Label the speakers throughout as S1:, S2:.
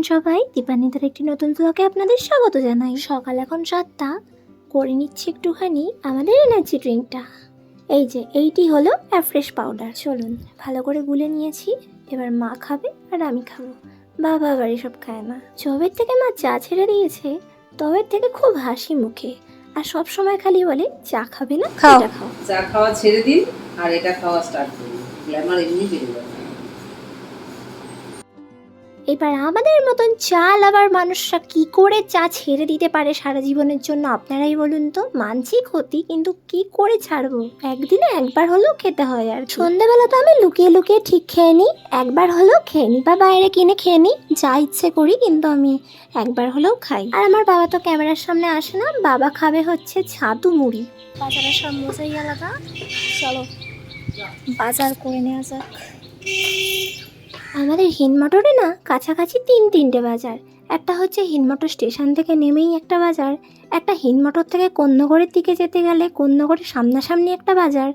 S1: সবাই, দীপান্বিতার একটি নতুন ব্লগে আপনাদের স্বাগত জানাই। সকাল এখন 7টা, করে নিচ্ছি একটুখানি আমাদের এনার্জি ড্রিঙ্কটা। এই যে এইটি হলো অ্যাফ্রেশ পাউডার। চলুন, ভালো করে গুলে নিয়েছি। এবার মা খাবে আর আমি খাবো। বাবা আবার এসব খায় না। যবের থেকে মা চা ছেড়ে দিয়েছে, তবের থেকে খুব হাসি মুখে, আর সব সময় খালি বলে চা খাবে না, এটা খাও।
S2: চা খাওয়া ছেড়ে দিন আর এটা খাওয়া স্টার্ট করুন, গ্ল্যামার এমনি বেড়ে যাবে।
S1: এবার আমাদের মতন চা লাভার মানুষরা কি করে চা ছেড়ে দিতে পারে সারা জীবনের জন্য, আপনারাই বলুন তো। মানছি ক্ষতি, কিন্তু কি করে ছাড়বো? একদিনে একবার হলেও খেতে হয়। আর সন্ধ্যেবেলা তো আমি লুকিয়ে লুকিয়ে ঠিক খেয়ে নিই, একবার হলেও খেয়ে নিই, বা বাইরে কিনে খেয়ে নিই, যা ইচ্ছে করি, কিন্তু আমি একবার হলেও খাই। আর আমার বাবা তো ক্যামেরার সামনে আসে না, বাবা খাবে হচ্ছে ছাতু মুড়ি। বাজারের সব মজাই আলাদা। চলো বাজার করে নেওয়া যাক। আমাদের হিন্দমটরে না কাছাকাছি তিনটে বাজার। একটা হচ্ছে হিন্দমটর স্টেশন থেকে নেমেই একটা বাজার, একটা হিন্দমটর থেকে কোন্নগরের দিকে যেতে গেলে কোন্নগরের সামনাসামনি একটা বাজার,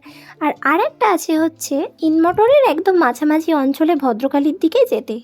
S1: আর আরেকটা আছে হচ্ছে হিন্দমটরের একদম মাঝামাঝি অঞ্চলে ভদ্রকালীর দিকে যেতে।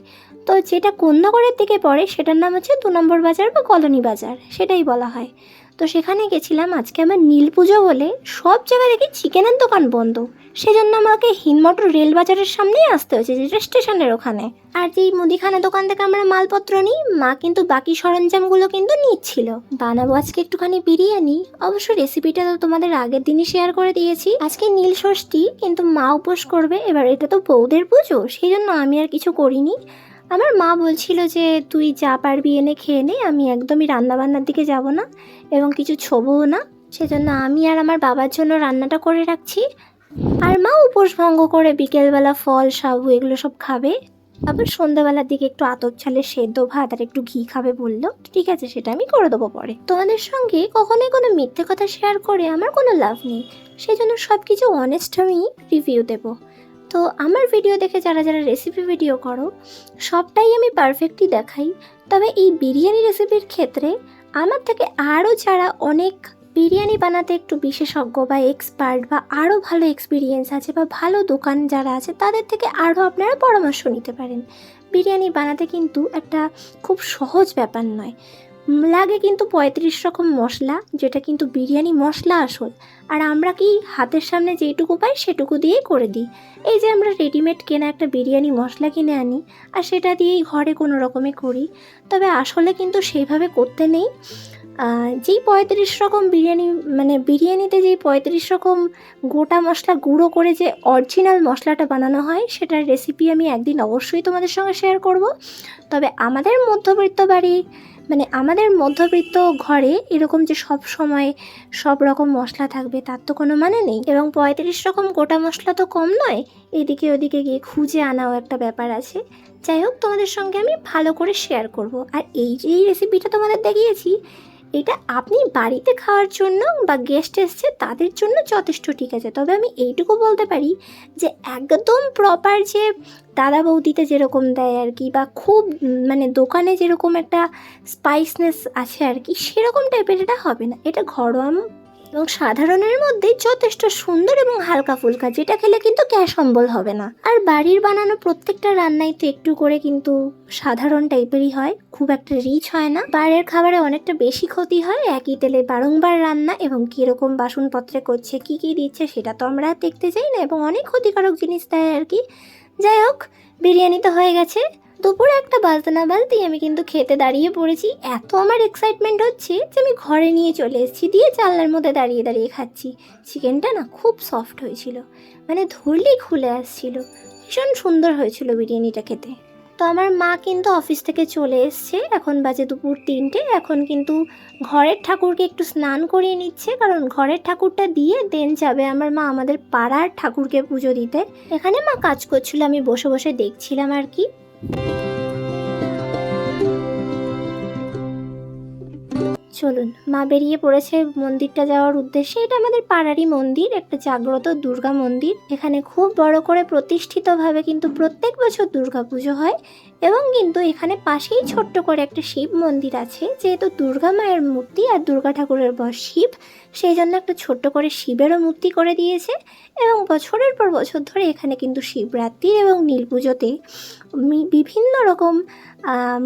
S1: তো যেটা কোন্নগরের দিকে পড়ে সেটার নাম হচ্ছে 2 নম্বর বাজার বা কলোনি বাজার, সেটাই বলা হয়। তো সেখানে গেছিলাম আজকে আমার নীল পুজো বলে, সব জায়গায় দেখি চিকেনের দোকান বন্ধ। সেজন্য আমাকে হিন্দমটর রেল বাজারের সামনেই আসতে হয়েছে, যেটা স্টেশনের ওখানে। আর যেই মুদিখানা দোকান থেকে আমরা মালপত্র নিই, মা কিন্তু বাকি সরঞ্জামগুলো কিন্তু নিচ্ছিল। বানাবো আজকে একটুখানি বিরিয়ানি। অবশ্য রেসিপিটা তো তোমাদের আগের দিনই শেয়ার করে দিয়েছি। আজকে নীল ষষ্ঠী, কিন্তু মা উপোস করবে। এবার এটা তো বৌদের পুজো, সেই জন্য আমি আর কিছু করিনি। আমার মা বলছিল যে তুই যা পারবি এনে খেয়ে নে, আমি একদমই রান্নাবান্নার দিকে যাব না এবং কিছু ছোবও না। সেজন্য আমি আর আমার বাবার জন্য রান্নাটা করে রাখছি। আর মা উপোস ভঙ্গ করে বিকেলবেলা ফল সাবু এগুলো সব খাবে। আবার সন্ধ্যাবেলার দিকে একটু আতপ চালের সেদ্ধ ভাত আর একটু ঘি খাবে বললো। ঠিক আছে, সেটা আমি করে দেবো পরে। তোমাদের সঙ্গে কখনোই কোনো মিথ্যে কথা শেয়ার করে আমার কোনো লাভ নেই, সেই জন্য সব কিছু অনেস্ট আমি রিভিউ দেবো। তো আমার ভিডিও দেখে যারা যারা রেসিপি ভিডিও করো, সবটাই আমি পারফেক্টলি দেখাই। তবে এই বিরিয়ানি রেসিপির ক্ষেত্রে আমার থেকে আরও যারা অনেক বিরিয়ানি বানাতে একটু বিশেষজ্ঞ বা এক্সপার্ট বা আরও ভালো এক্সপিরিয়েন্স আছে বা ভালো দোকান যারা আছে, তাদের থেকে আরও আপনারা পরামর্শ নিতে পারেন। বিরিয়ানি বানাতে কিন্তু একটা খুব সহজ ব্যাপার নয়। লাগে কিন্তু 35 রকম মশলা, যেটা কিন্তু বিরিয়ানি মশলা আসল। আর আমরা কি হাতের সামনে যেটুকু পাই সেটুকু দিয়েই করে দিই। এই যে আমরা রেডিমেড কেনা একটা বিরিয়ানি মশলা কিনে আনি আর সেটা দিয়েই ঘরে কোনো রকমে করি, তবে আসলে কিন্তু সেইভাবে করতে নেই। যেই 35 রকম বিরিয়ানি, মানে বিরিয়ানিতে যেই 35 রকম গোটা মশলা গুঁড়ো করে যে অরিজিনাল মশলাটা বানানো হয়, সেটার রেসিপি আমি একদিন অবশ্যই তোমাদের সঙ্গে শেয়ার করব। তবে আমাদের মধ্যবিত্ত বাড়ি, মানে আমাদের মধ্যবিত্ত ঘরে এরকম যে সব সময় সব রকম মশলা থাকবে তার তো কোনো মানে নেই, এবং 35 রকম গোটা মশলা তো কম নয়, এদিকে ওদিকে গিয়ে খুঁজে আনাও একটা ব্যাপার আছে। যাই হোক, তোমাদের সঙ্গে আমি ভালো করে শেয়ার করব। আর এই যে রেসিপিটা তোমাদের দেখিয়েছি, এটা আপনি বাড়িতে খাওয়ার জন্য বা গেস্ট এসছে তাদের জন্য যথেষ্ট ঠিক আছে। তবে আমি এইটুকু বলতে পারি যে একদম প্রপার যে দাদা বৌদিতে যেরকম দেয় আর কি, বা খুব মানে দোকানে যেরকম একটা স্পাইসনেস আছে আর কি, সেরকম টাইপের এটা হবে না। এটা ঘরোয়া এবং সাধারণের মধ্যে যথেষ্ট সুন্দর এবং হালকা ফুলকা, যেটা খেলে কিন্তু গ্যাস অম্বল হবে না। আর বাড়ির বানানো প্রত্যেকটা রান্নাই তো একটু করে কিন্তু সাধারণ টাইপেরই হয়, খুব একটা রিচ হয় না। বাইরের খাবারে অনেকটা বেশি ক্ষতি হয়, একই তেলে বারংবার রান্না, এবং কীরকম বাসনপত্রে করছে, কী কী দিচ্ছে সেটা তো আমরা দেখতে চাই না, এবং অনেক ক্ষতিকারক জিনিস দেয় আর কি। যাই হোক, বিরিয়ানি তো হয়ে গেছে। দুপুরে একটা বাজতে না বাজতেই আমি কিন্তু খেতে দাঁড়িয়ে পড়েছি। এত আমার এক্সাইটমেন্ট হচ্ছে যে আমি ঘরে নিয়ে চলে এসেছি, দিয়ে জানলার মধ্যে দাঁড়িয়ে দাঁড়িয়ে খাচ্ছি। চিকেনটা না খুব সফট হয়েছিল, মানে ধরলেই খুলে আসছিল। ভীষণ সুন্দর হয়েছিল বিরিয়ানিটা খেতে। তো আমার মা কিন্তু অফিস থেকে চলে এসছে, এখন বাজে দুপুর 3টে। এখন কিন্তু ঘরের ঠাকুরকে একটু স্নান করিয়ে নিচ্ছে, কারণ ঘরের ঠাকুরটা দিয়ে দেন যাবে আমার মা আমাদের পাড়ার ঠাকুরকে পুজো দিতে। এখানে মা কাজ করছিল, আমি বসে বসে দেখছিলাম আর কি। চলুন, মা বেরিয়ে পড়েছে মন্দিরটা যাওয়ার উদ্দেশ্যে। এটা আমাদের পাড়ারই মন্দির, একটা জাগ্রত দুর্গা মন্দির। এখানে খুব বড় করে প্রতিষ্ঠিতভাবে কিন্তু প্রত্যেক বছর দুর্গা পুজো হয়। এবং কিন্তু এখানে পাশেই ছোট্ট করে একটা শিব মন্দির আছে। যেহেতু দুর্গা মায়ের মূর্তি আর দুর্গা ঠাকুরের বর শিব, সেই জন্য একটা ছোট্ট করে শিবেরও মূর্তি করে দিয়েছে। এবং বছরের পর বছর ধরে এখানে কিন্তু শিবরাত্রি এবং নীল পুজোতে বিভিন্ন রকম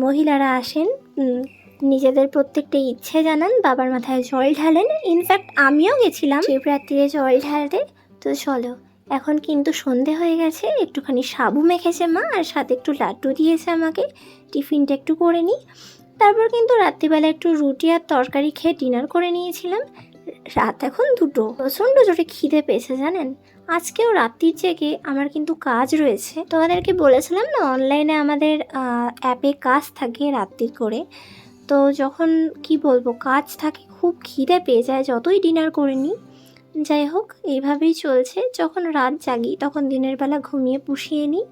S1: মহিলারা আসেন, নিজেদের প্রত্যেকটা ইচ্ছে জানান, বাবার মাথায় জল ঢালেন। ইনফ্যাক্ট আমিও গেছিলাম শিবরাত্রিরে জল ঢালতে। তো চলো, এখন কিন্তু সন্ধে হয়ে গেছে, একটুখানি সাবু মেখেছে মা, আর সাথে একটু লাড্ডু দিয়েছে আমাকে। টিফিনটা একটু করে নিই। তারপর কিন্তু রাত্রিবেলা একটু রুটি আর তরকারি খেয়ে ডিনার করে নিয়েছিলাম। রাত এখন 2টো, প্রচণ্ড জোরে খিদে পেয়েছে জানেন। আজকেও রাত্রির জেগে আমার কিন্তু কাজ রয়েছে। তোমাদেরকে বলেছিলাম না, অনলাইনে আমাদের অ্যাপে কাজ থাকে রাত্রির করে। তো যখন কি বলবো, কাজ থাকে, খুব খিদে পেয়ে যায় যতই ডিনার করে নিই। যাই হোক, এইভাবেই চলছে। যখন রাত জাগি তখন দিনের বেলা ঘুমিয়ে পুষিয়ে নিই,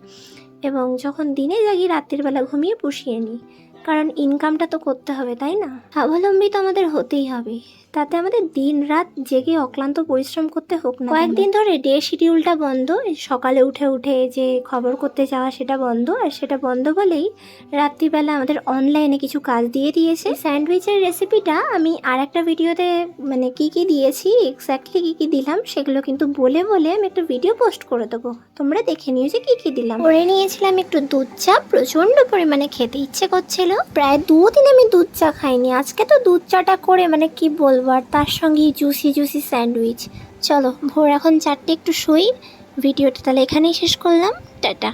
S1: এবং যখন দিনে জাগি রাত্রির বেলা ঘুমিয়ে পুষিয়ে নিই। কারণ ইনকামটা তো করতে হবে, তাই না? স্বাবলম্বী তো আমাদের হতেই হবে। তাতে আমাদের দিন রাত জেগে অক্লান্ত পরিশ্রম করতে হোক না। কয়েকদিন ধরে ডে শিডিউলটা বন্ধ, সকালে উঠে উঠে যে খবর করতে যাওয়া সেটা বন্ধ। আর সেটা বন্ধ বলেই রাত্রিবেলা আমাদের অনলাইনে কিছু কাজ দিয়ে দিয়েছে। স্যান্ডউইচের রেসিপিটা আমি আর একটা ভিডিওতে মানে কি কি দিয়েছি, এক্স্যাক্টলি কি কি দিলাম সেগুলো কিন্তু বলে আমি একটা ভিডিও পোস্ট করে দেবো। তোমরা দেখে নিও যে কি কি দিলাম। করে নিয়েছিলাম একটু দুধ চা, প্রচণ্ড পরিমাণে খেতে ইচ্ছে করছিল। প্রায় 2 দিন আমি দুধ চা খাইনি। আজকে তো দুধ চাটা করে মানে কি বলবো, আর তার সঙ্গে জুসি স্যান্ডউইচ। চলো, ভোর এখন 4টে, একটু শুই। ভিডিওটা তাহলে এখানেই শেষ করলাম। টাটা।